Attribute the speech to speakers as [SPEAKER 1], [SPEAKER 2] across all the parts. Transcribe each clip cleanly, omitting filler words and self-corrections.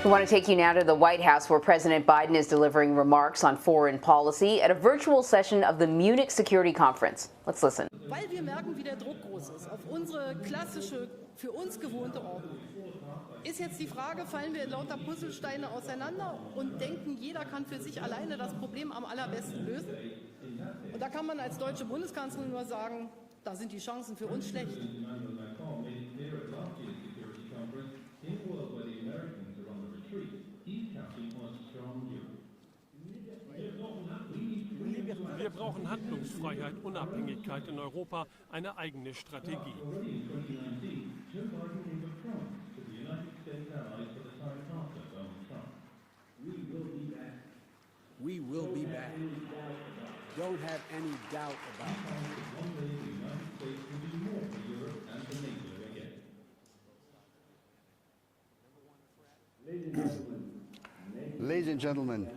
[SPEAKER 1] We want to take you now to the White House, where President Biden is delivering remarks on foreign policy at a virtual session of the Munich Security Conference. Let's listen.
[SPEAKER 2] Weil wir merken, wie der Druck groß ist auf unsere klassische, für uns gewohnte Ordnung. Ist jetzt die Frage, fallen wir in lauter Puzzlesteine auseinander und denken, jeder kann für sich alleine das Problem am allerbesten lösen? Und da kann man als deutsche Bundeskanzlerin nur sagen, da sind die Chancen für uns schlecht.
[SPEAKER 3] Wir brauchen Handlungsfreiheit, Unabhängigkeit in Europa, eine eigene Strategie.
[SPEAKER 4] We will be back. Don't have any doubt about
[SPEAKER 5] that. Ladies and gentlemen,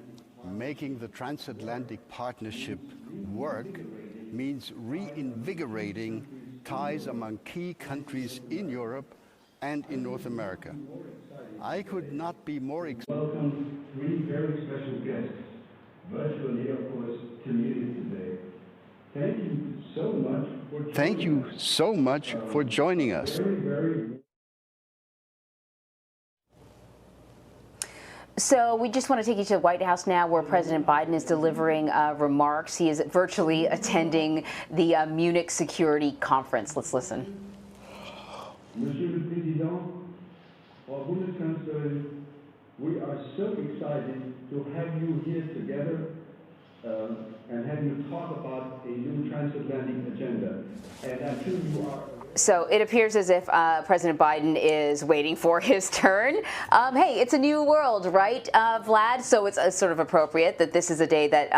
[SPEAKER 5] making the transatlantic partnership work means reinvigorating ties among key countries in Europe and in North America. I could not be more excited.
[SPEAKER 6] Welcome three very special guests, virtually, of course, to Munich today.
[SPEAKER 5] Thank you so much for joining us.
[SPEAKER 1] So we just want to take you to the White House now, where President Biden is delivering remarks. He is virtually attending the Munich Security Conference. Let's listen.
[SPEAKER 6] Monsieur le Président, Frau Bundeskanzlerin, we are so excited to have you here together and have you talk about a new transatlantic agenda. And I'm sure you are.
[SPEAKER 1] So it appears as if President Biden is waiting for his turn. Hey, it's a new world, right, Vlad? So it's sort of appropriate that this is a day that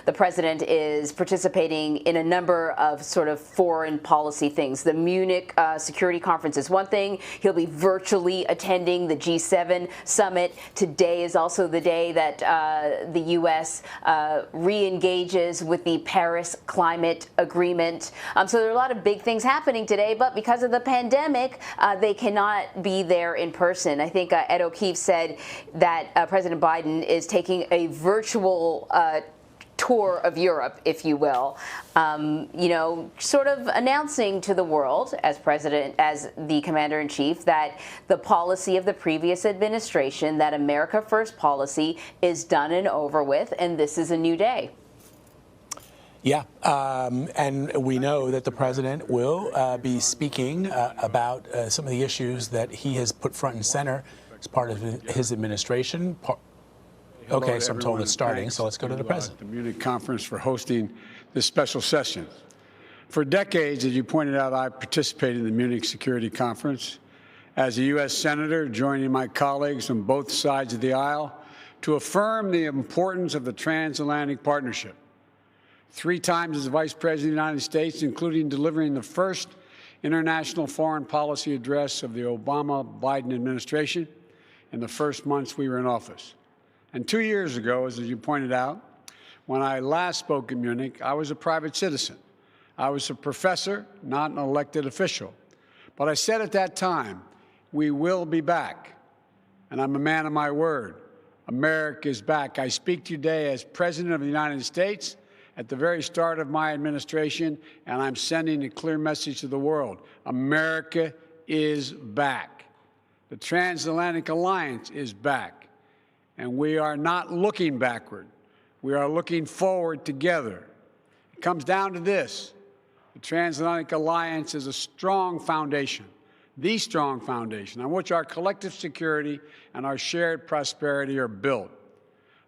[SPEAKER 1] the president is participating in a number of sort of foreign policy things. The Munich Security Conference is one thing. He'll be virtually attending the G7 summit. Today is also the day that the U.S. re-engages with the Paris Climate Agreement. So there are a lot of big things happening today. But because of the pandemic, they cannot be there in person. I think Ed O'Keefe said that President Biden is taking a virtual tour of Europe, if you will, you know, sort of announcing to the world as the commander-in-chief, that the policy of the previous administration, that America First policy, is done and over with, and this is a new day.
[SPEAKER 7] Yeah, and we know that the president will be speaking about some of the issues that he has put front and center as part of his administration. Okay, so I'm told it's starting, so let's go to the president.
[SPEAKER 4] The Munich conference for hosting this special session. For decades, as you pointed out, I participated in the Munich Security Conference as a U.S. Senator, joining my colleagues on both sides of the aisle to affirm the importance of the transatlantic partnership. 3 times as Vice President of the United States, including delivering the first international foreign policy address of the Obama-Biden administration in the first months we were in office. And 2 years ago, as you pointed out, when I last spoke in Munich, I was a private citizen. I was a professor, not an elected official. But I said at that time, we will be back. And I'm a man of my word. America is back. I speak today as President of the United States at the very start of my administration, and I'm sending a clear message to the world. America is back. The transatlantic alliance is back. And we are not looking backward. We are looking forward together. It comes down to this. The transatlantic alliance is a strong foundation, the strong foundation on which our collective security and our shared prosperity are built.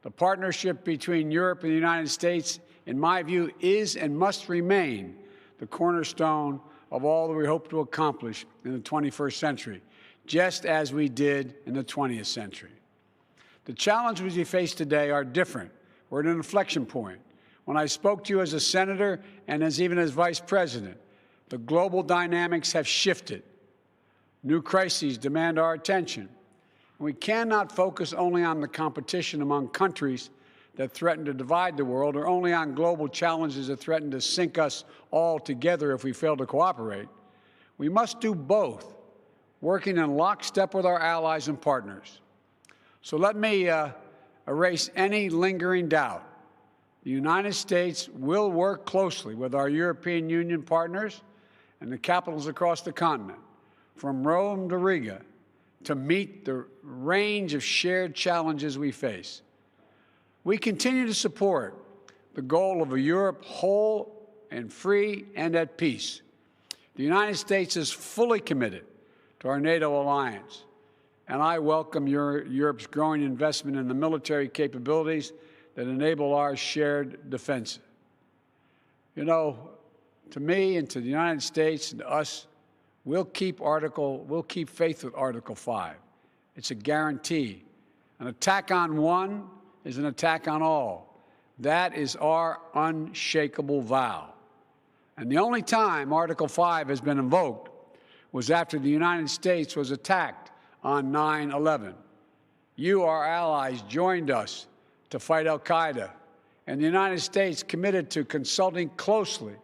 [SPEAKER 4] The partnership between Europe and the United States, in my view, is and must remain the cornerstone of all that we hope to accomplish in the 21st century, just as we did in the 20th century. The challenges we face today are different. We're at an inflection point. When I spoke to you as a senator and even as vice president, the global dynamics have shifted. New crises demand our attention. We cannot focus only on the competition among countries that threaten to divide the world, or only on global challenges that threaten to sink us all together if we fail to cooperate. We must do both, working in lockstep with our allies and partners. So let me erase any lingering doubt. The United States will work closely with our European Union partners and the capitals across the continent, from Rome to Riga, to meet the range of shared challenges we face. We continue to support the goal of a Europe whole and free and at peace. The United States is fully committed to our NATO alliance, and I welcome Europe's growing investment in the military capabilities that enable our shared defense. You know, to me and to the United States and to us, we'll keep faith with Article 5. It's a guarantee. An attack on one is an attack on all. That is our unshakable vow. And the only time Article 5 has been invoked was after the United States was attacked on 9/11. You, our allies, joined us to fight al-Qaeda, and the United States committed to consulting closely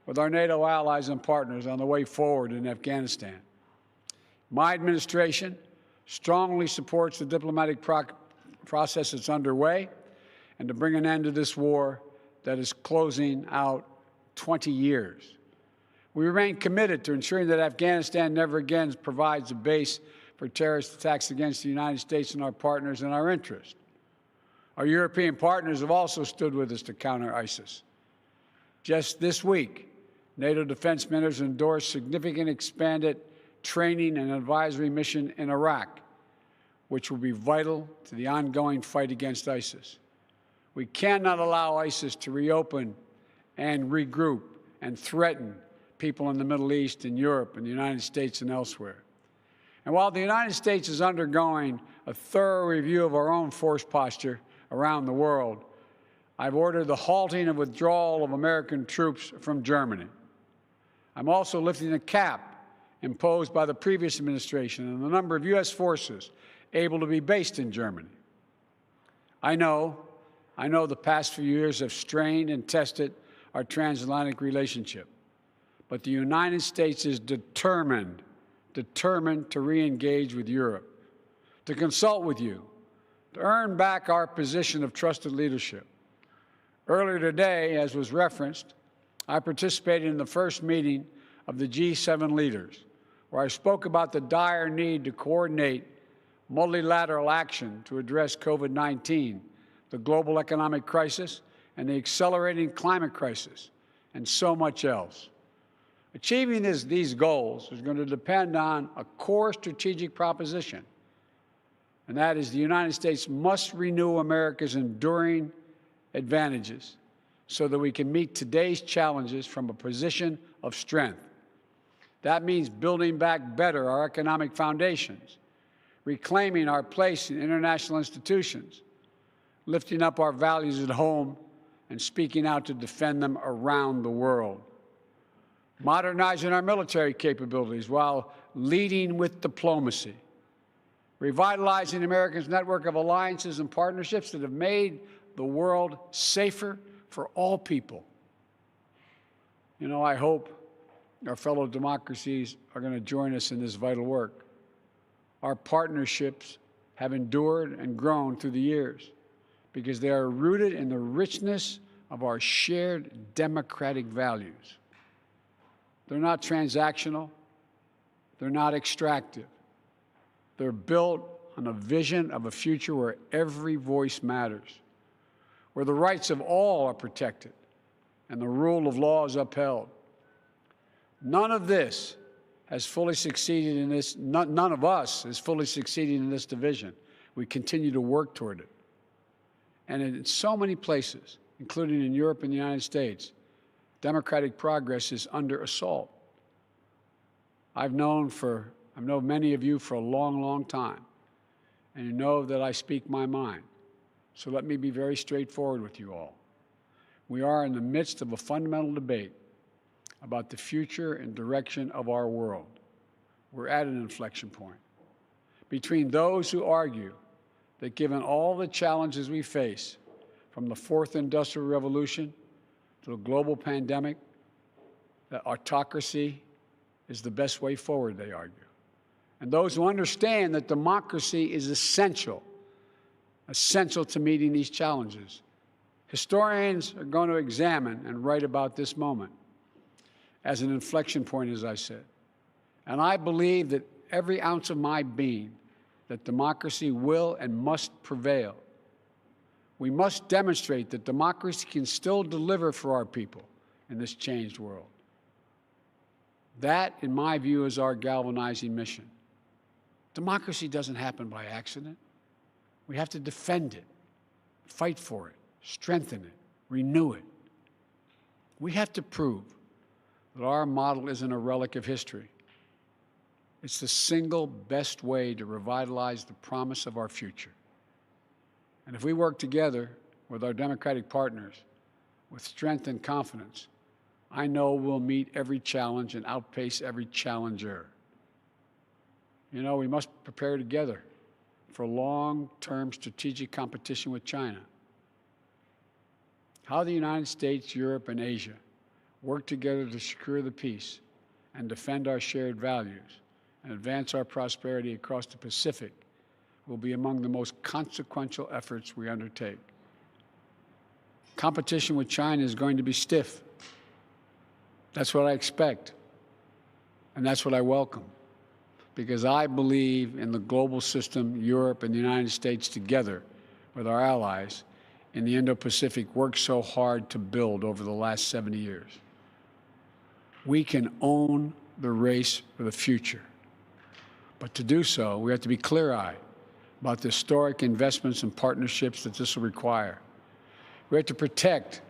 [SPEAKER 4] with our NATO allies and partners on the way forward in Afghanistan. My administration strongly supports the diplomatic process that's underway and to bring an end to this war that is closing out 20 years. We remain committed to ensuring that Afghanistan never again provides a base for terrorist attacks against the United States and our partners in our interest. Our European partners have also stood with us to counter ISIS. Just this week, NATO defense ministers endorsed significant expanded training and advisory mission in Iraq, which will be vital to the ongoing fight against ISIS. We cannot allow ISIS to reopen and regroup and threaten people in the Middle East and Europe and the United States and elsewhere. And while the United States is undergoing a thorough review of our own force posture around the world, I've ordered the halting and withdrawal of American troops from Germany. I'm also lifting the cap imposed by the previous administration on the number of U.S. forces able to be based in Germany. I know the past few years have strained and tested our transatlantic relationship, but the United States is determined to re-engage with Europe, to consult with you, to earn back our position of trusted leadership. Earlier today, as was referenced, I participated in the first meeting of the G7 leaders, where I spoke about the dire need to coordinate multilateral action to address COVID-19, the global economic crisis, and the accelerating climate crisis, and so much else. Achieving these goals is going to depend on a core strategic proposition, and that is the United States must renew America's enduring advantages so that we can meet today's challenges from a position of strength. That means building back better our economic foundations, reclaiming our place in international institutions, lifting up our values at home, and speaking out to defend them around the world. Modernizing our military capabilities while leading with diplomacy. Revitalizing America's network of alliances and partnerships that have made the world safer for all people. You know, I hope our fellow democracies are going to join us in this vital work. Our partnerships have endured and grown through the years because they are rooted in the richness of our shared democratic values. They're not transactional. They're not extractive. They're built on a vision of a future where every voice matters, where the rights of all are protected and the rule of law is upheld. None of this has fully succeeded in this, none of us is fully succeeding in this division. We continue to work toward it. And in so many places, including in Europe and the United States, democratic progress is under assault. I've known many of you for a long, long time, and you know that I speak my mind. So let me be very straightforward with you all. We are in the midst of a fundamental debate about the future and direction of our world. We're at an inflection point between those who argue that given all the challenges we face, from the fourth industrial revolution to the global pandemic, that autocracy is the best way forward, they argue. And those who understand that democracy is essential essential to meeting these challenges. Historians are going to examine and write about this moment as an inflection point, as I said. And I believe that every ounce of my being that democracy will and must prevail. We must demonstrate that democracy can still deliver for our people in this changed world. That, in my view, is our galvanizing mission. Democracy doesn't happen by accident. We have to defend it, fight for it, strengthen it, renew it. We have to prove that our model isn't a relic of history. It's the single best way to revitalize the promise of our future. And if we work together with our democratic partners with strength and confidence, I know we'll meet every challenge and outpace every challenger. You know, we must prepare together for long-term strategic competition with China. How the United States, Europe, and Asia work together to secure the peace and defend our shared values and advance our prosperity across the Pacific will be among the most consequential efforts we undertake. Competition with China is going to be stiff. That's what I expect, and that's what I welcome, because I believe in the global system Europe and the United States together with our allies in the Indo-Pacific worked so hard to build over the last 70 years. We can own the race for the future. But to do so, we have to be clear-eyed about the historic investments and partnerships that this will require. We have to protect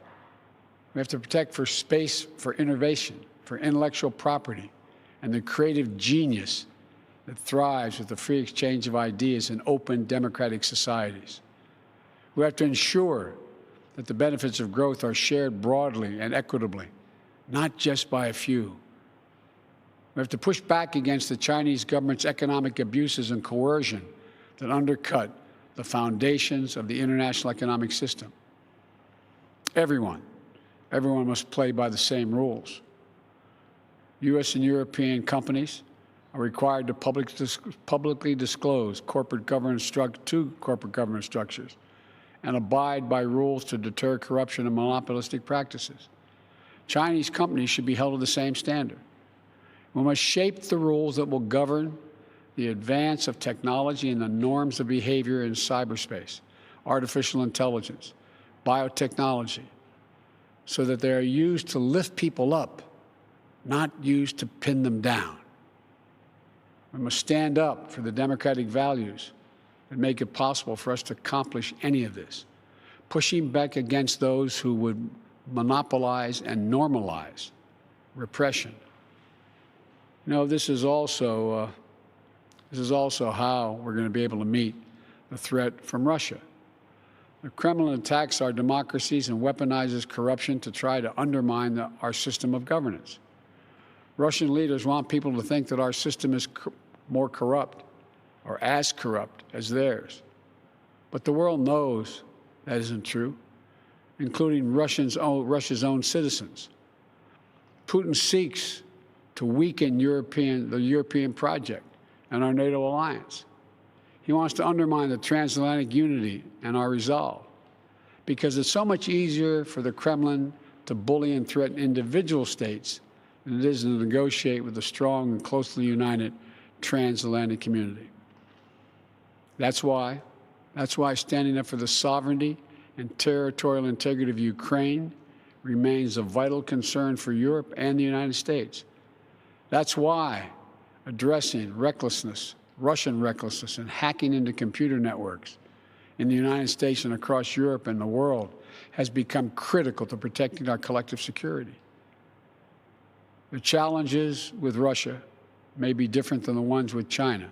[SPEAKER 4] for space for innovation, for intellectual property, and the creative genius that thrives with the free exchange of ideas in open democratic societies. We have to ensure that the benefits of growth are shared broadly and equitably, not just by a few. We have to push back against the Chinese government's economic abuses and coercion that undercut the foundations of the international economic system. Everyone must play by the same rules. U.S. and European companies are required to publicly disclose corporate governance structures and abide by rules to deter corruption and monopolistic practices. Chinese companies should be held to the same standard. We must shape the rules that will govern the advance of technology and the norms of behavior in cyberspace, artificial intelligence, biotechnology, so that they are used to lift people up, not used to pin them down. We must stand up for the democratic values that make it possible for us to accomplish any of this, pushing back against those who would monopolize and normalize repression. You know, this is also how we're going to be able to meet the threat from Russia. The Kremlin attacks our democracies and weaponizes corruption to try to undermine our system of governance. Russian leaders want people to think that our system is more corrupt or as corrupt as theirs. But the world knows that isn't true, including Russia's own citizens. Putin seeks to weaken the European project and our NATO alliance. He wants to undermine the transatlantic unity and our resolve, because it's so much easier for the Kremlin to bully and threaten individual states than it is to negotiate with a strong and closely united transatlantic community. That's why standing up for the sovereignty and territorial integrity of Ukraine remains a vital concern for Europe and the United States. That's why addressing Russian recklessness and hacking into computer networks in the United States and across Europe and the world has become critical to protecting our collective security. The challenges with Russia may be different than the ones with China,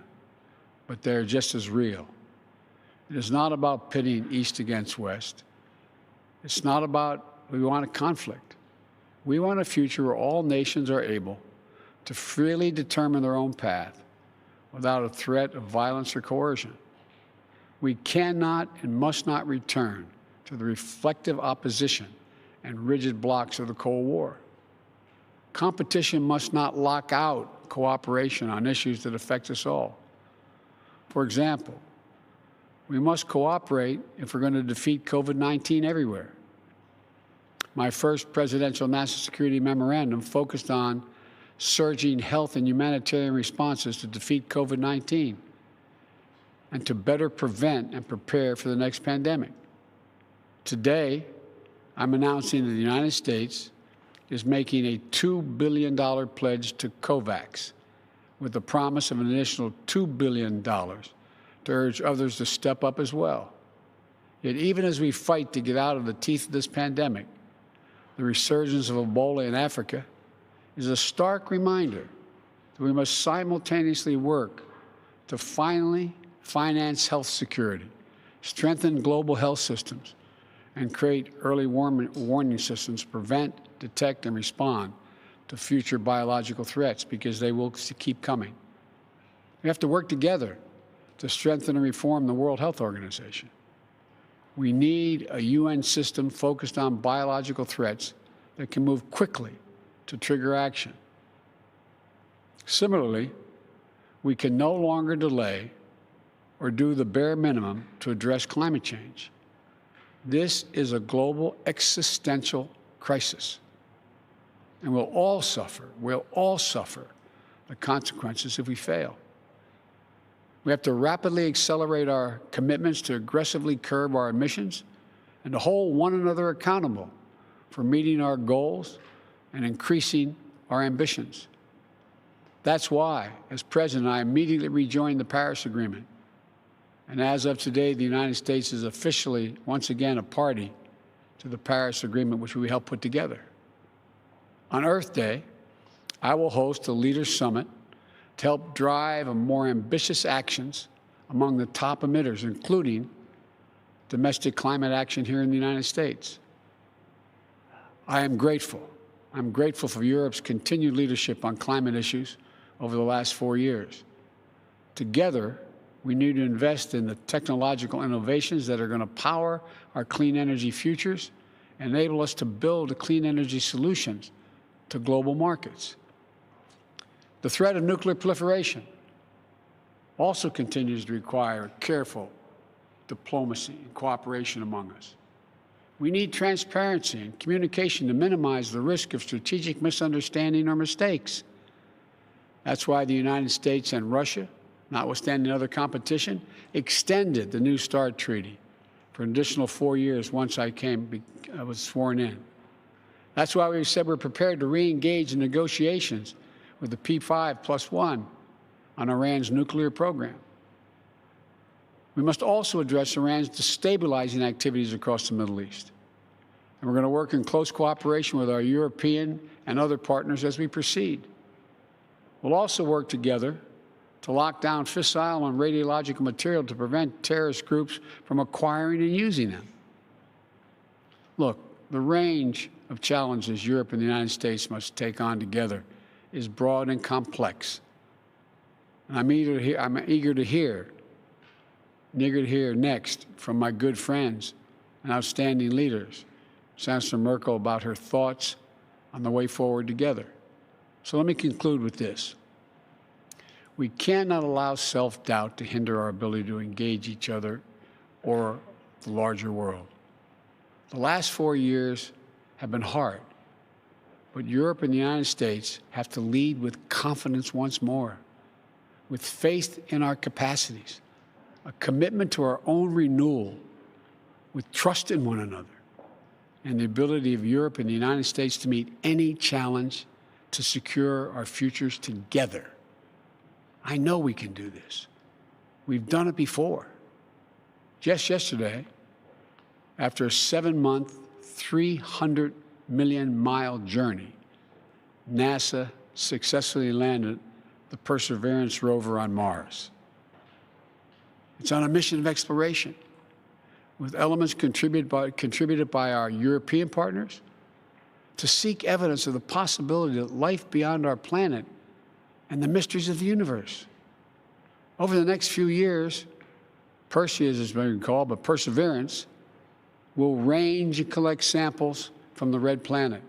[SPEAKER 4] but they're just as real. It is not about pitting East against West. It's not about we want a conflict. We want a future where all nations are able to freely determine their own path without a threat of violence or coercion. We cannot and must not return to the reflective opposition and rigid blocks of the Cold War. Competition must not lock out cooperation on issues that affect us all. For example, We must cooperate if we're going to defeat COVID-19 everywhere. My first presidential national security memorandum focused on surging health and humanitarian responses to defeat COVID-19 and to better prevent and prepare for the next pandemic. Today, I'm announcing that the United States is making a $2 billion pledge to COVAX with the promise of an additional $2 billion to urge others to step up as well. Yet even as we fight to get out of the teeth of this pandemic, the resurgence of Ebola in Africa is a stark reminder that we must simultaneously work to finally finance health security, strengthen global health systems, and create early warning systems to prevent, detect, and respond to future biological threats, because they will keep coming. We have to work together to strengthen and reform the World Health Organization. We need a UN system focused on biological threats that can move quickly to trigger action. Similarly, we can no longer delay or do the bare minimum to address climate change. This is a global existential crisis, and we'll all suffer the consequences if we fail. We have to rapidly accelerate our commitments to aggressively curb our emissions and to hold one another accountable for meeting our goals and increasing our ambitions. That's why, as president, I immediately rejoined the Paris Agreement. And as of today, the United States is officially, once again, a party to the Paris Agreement, which we helped put together. On Earth Day, I will host a Leaders Summit to help drive more ambitious actions among the top emitters, including domestic climate action here in the United States. I am grateful. I'm grateful for Europe's continued leadership on climate issues over the last 4 years. Together, we need to invest in the technological innovations that are going to power our clean energy futures and enable us to build clean energy solutions to global markets. The threat of nuclear proliferation also continues to require careful diplomacy and cooperation among us. We need transparency and communication to minimize the risk of strategic misunderstanding or mistakes. That's why the United States and Russia, notwithstanding other competition, extended the New START Treaty for an additional 4 years once I was sworn in. That's why we said we're prepared to re-engage in negotiations with the P5+1 on Iran's nuclear program. We must also address Iran's destabilizing activities across the Middle East. And we're going to work in close cooperation with our European and other partners as we proceed. We'll also work together to lock down fissile and radiological material to prevent terrorist groups from acquiring and using them. Look, the range of challenges Europe and the United States must take on together is broad and complex. And I'm eager to hear next from my good friends and outstanding leaders, Chancellor Merkel, about her thoughts on the way forward together. So let me conclude with this. We cannot allow self-doubt to hinder our ability to engage each other or the larger world. The last 4 years have been hard, but Europe and the United States have to lead with confidence once more, with faith in our capacities, a commitment to our own renewal, with trust in one another, and the ability of Europe and the United States to meet any challenge to secure our futures together. I know we can do this. We've done it before. Just yesterday, after a 7-month, 300 million-mile journey, NASA successfully landed the Perseverance rover on Mars. It's on a mission of exploration, with elements contributed by our European partners to seek evidence of the possibility that life beyond our planet and the mysteries of the universe. Over the next few years, Perseus is being called, but Perseverance will range and collect samples from the red planet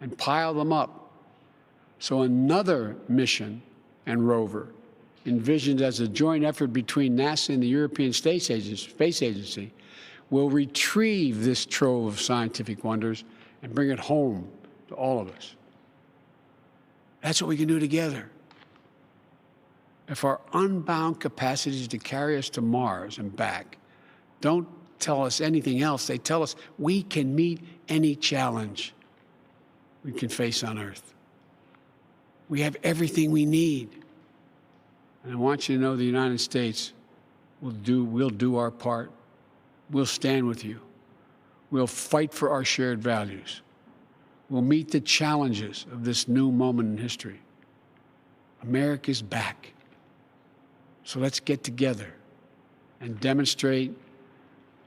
[SPEAKER 4] and pile them up so another mission and rover envisioned as a joint effort between NASA and the European Space Agency, will retrieve this trove of scientific wonders and bring it home to all of us. That's what we can do together. If our unbound capacities to carry us to Mars and back don't tell us anything else, they tell us we can meet any challenge we can face on Earth. We have everything we need. And I want you to know the United States we'll do our part. We'll stand with you. We'll fight for our shared values. We'll meet the challenges of this new moment in history. America's back. So let's get together and demonstrate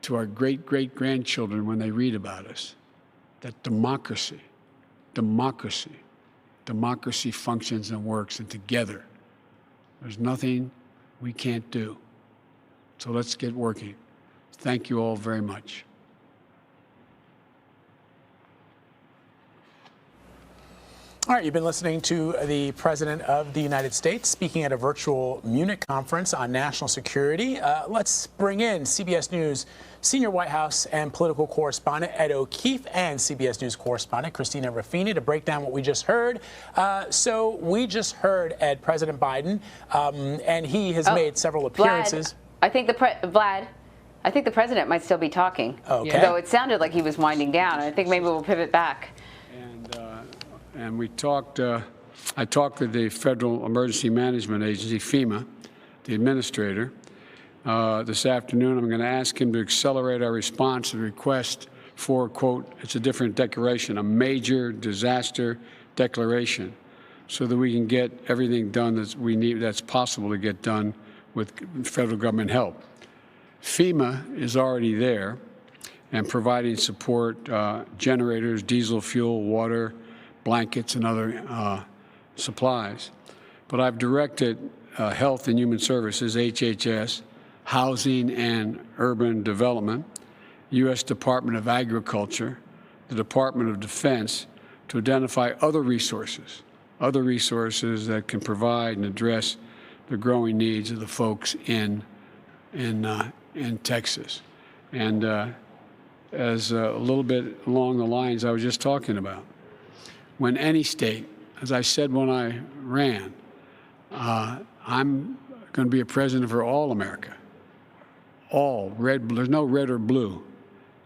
[SPEAKER 4] to our great-great-grandchildren when they read about us that democracy functions and works, and together there's nothing we can't do. So let's get working. Thank you all very much.
[SPEAKER 7] All right, you've been listening to the President of the United States speaking at a virtual Munich conference on national security. Let's bring in CBS News senior White House and political correspondent Ed O'Keefe and CBS News correspondent Christina Ruffini to break down what we just heard. So we just heard, Ed, President Biden, and he has made several appearances.
[SPEAKER 1] Vlad, I think the president might still be talking.
[SPEAKER 7] Okay.
[SPEAKER 1] Though it sounded like he was winding down. I think maybe we'll pivot back.
[SPEAKER 4] And we talked, I talked with the Federal Emergency Management Agency, FEMA, the administrator. This afternoon, I'm going to ask him to accelerate our response to the request for, quote, it's a different declaration, a major disaster declaration, so that we can get everything done that we need, that's possible to get done with federal government help. FEMA is already there and providing support, generators, diesel fuel, water, blankets, and other supplies. But I've directed Health and Human Services, HHS, Housing and Urban Development, U.S. Department of Agriculture, the Department of Defense, to identify other resources that can provide and address the growing needs of the folks in Texas. And as a little bit along the lines I was just talking about, when any state, as I said when I ran, I'm going to be a president for all America. All red, there's no red or blue.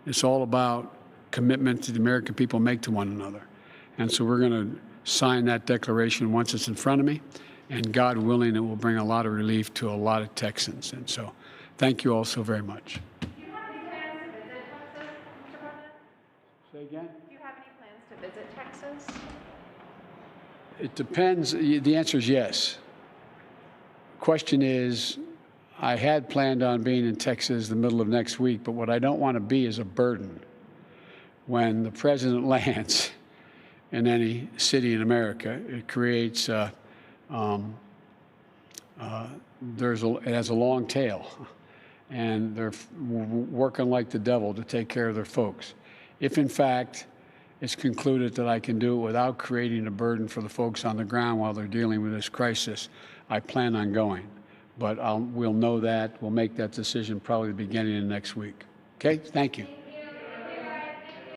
[SPEAKER 4] It's all about commitment that the American people make to one another. And so we're going to sign that declaration once it's in front of me, and God willing, it will bring a lot of relief to a lot of Texans. And so thank you all so very much.
[SPEAKER 8] Do you have any plans to visit Texas, Mr. President?
[SPEAKER 4] Say again?
[SPEAKER 8] Do you have any plans to visit Texas?
[SPEAKER 4] It depends. The answer is yes. Question is, I had planned on being in Texas the middle of next week, but what I don't want to be is a burden. When the president lands in any city in America, it creates, it has a long tail, and they're working like the devil to take care of their folks. If, in fact, it's concluded that I can do it without creating a burden for the folks on the ground while they're dealing with this crisis, I plan on going. But we'll know that. We'll make that decision probably the beginning of next week. Okay? Thank you.